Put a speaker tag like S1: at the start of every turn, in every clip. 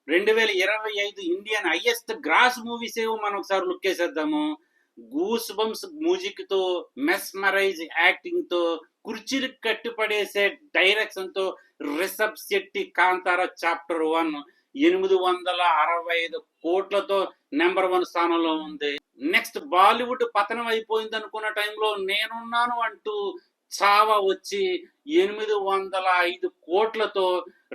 S1: 2025 Indian highest gross movies ఏవో మనం ఒకసారి లుక్ వేసేద్దాము. గూస్ బంప్స్ మ్యూజిక్ తో, మెస్మరైజ్ యాక్టింగ్ తో, కుర్చీలకు కట్టిపడేసే డైరెక్షన్ తో రిషబ్ శెట్టి కాంతారా చాప్టర్ 1 865 కోట్లతో నెంబర్ 1 స్థానంలో ఉంది. నెక్స్ట్ బాలీవుడ్ పతనం అయిపోయింది అనుకున్న టైంలో నేనున్నాను అంటూ చావా వచ్చి 805 కోట్లతో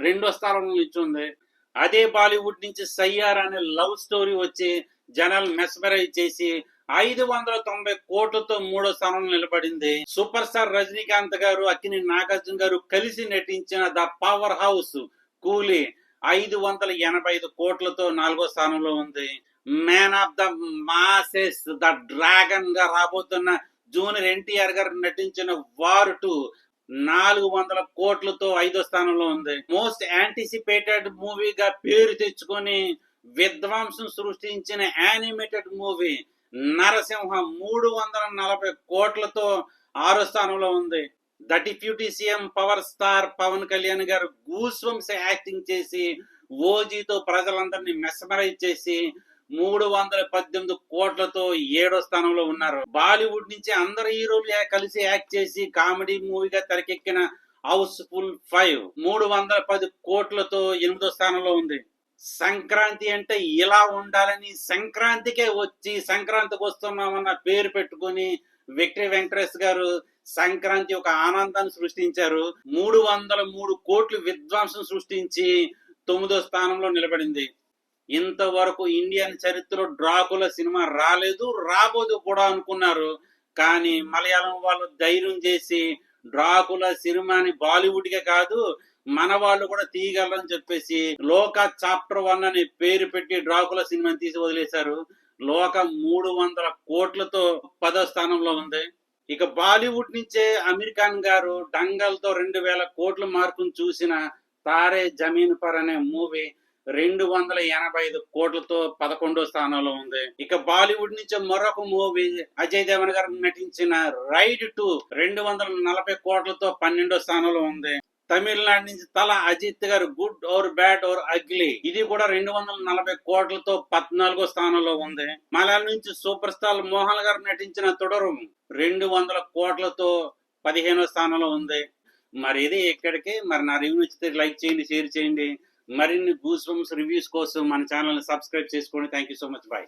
S1: రెండో స్థానంలో నిల్చుంది. అదే బాలీవుడ్ నుంచి సయ్యార్ అనే లవ్ స్టోరీ వచ్చి జనాలు మెస్మరైజ్ చేసి 590 కోట్లతో మూడో స్థానంలో నిలబడింది. సూపర్ స్టార్ రజనీకాంత్ గారు, అక్కినేని నాగార్జున గారు కలిసి నటించిన ద పవర్ హౌస్ కూలీ 585 కోట్లతో నాలుగో స్థానంలో ఉంది. Man of the masses, the dragon గా రాబోతున్న జూనియర్ ఎన్టీఆర్ గారు నటించిన వార్ 2 400 కోట్లతో 5వ స్థానంలో ఉంది. మోస్ట్ యాంటిసిపేటెడ్ మూవీగా పేరు తెచ్చుకొని విధ్వంసం సృష్టించిన యానిమేటెడ్ మూవీ నరసింహ 340 కోట్లతో 6వ స్థానంలో ఉంది. The deputy CM power star Pawan Kalyan గారు గూస్ బంప్స్ యాక్టింగ్ చేసి ఓజీతో ప్రజలందరినీ మెస్మరైజ్ చేసి 318 కోట్లతో 7వ స్థానంలో ఉన్నారు. బాలీవుడ్ నుంచి అందరు హీరోలు కలిసి యాక్ట్ చేసి కామెడీ మూవీగా తెరకెక్కిన హౌస్ ఫుల్ 5 310 కోట్లతో 8వ స్థానంలో ఉంది. సంక్రాంతి అంటే ఇలా ఉండాలని సంక్రాంతికే వచ్చి సంక్రాంతికి వస్తున్నామన్న పేరు పెట్టుకుని విక్టరీ వెంకటేష్ గారు సంక్రాంతి ఒక ఆనందాన్ని సృష్టించారు. 303 కోట్లు విధ్వంసం సృష్టించి 9వ స్థానంలో నిలబడింది. ఇంతవరకు ఇండియన్ చరిత్రలో డ్రాకుల సినిమా రాలేదు, రాబోదు కూడా అనుకున్నారు. కానీ మలయాళం వాళ్ళు ధైర్యం చేసి డ్రాకుల సినిమాని బాలీవుడ్ కే కాదు మన వాళ్ళు కూడా తీయగలరని చెప్పేసి లోక చాప్టర్ 1 అనే పేరు పెట్టి డ్రాకుల సినిమాని తీసి వదిలేశారు. లోక 300 కోట్లతో 10వ స్థానంలో ఉంది. ఇక బాలీవుడ్ నుంచే అమీర్ ఖాన్ గారు డంగల్ తో 2000 కోట్ల మార్కును చూసిన తారే జమీన్ పర్ అనే మూవీ 285 కోట్లతో 11వ స్థానంలో ఉంది. ఇక బాలీవుడ్ నుంచి మరొక మూవీ అజయ్ దేవన్ గారు నటించిన రైడ్ 2 240 కోట్లతో 12వ స్థానంలో ఉంది. తమిళనాడు నుంచి తల అజిత్ గారు good or bad or ugly ఇది కూడా 240 కోట్లతో 14వ స్థానంలో ఉంది. మలయాళం నుంచి సూపర్ స్టార్ మోహన్ గారు నటించిన తొడరు 200 కోట్లతో 15వ స్థానంలో ఉంది. మరి ఇది ఎక్కడికి మరి నా రివ్యూ నచ్చితే లైక్ చేయండి, షేర్ చేయండి. మరిన్ని గూస్ బంప్స్ రివ్యూస్ కోసం మన ఛానల్ ని సబ్స్క్రైబ్ చేసుకోండి. Thank you so much. Bye.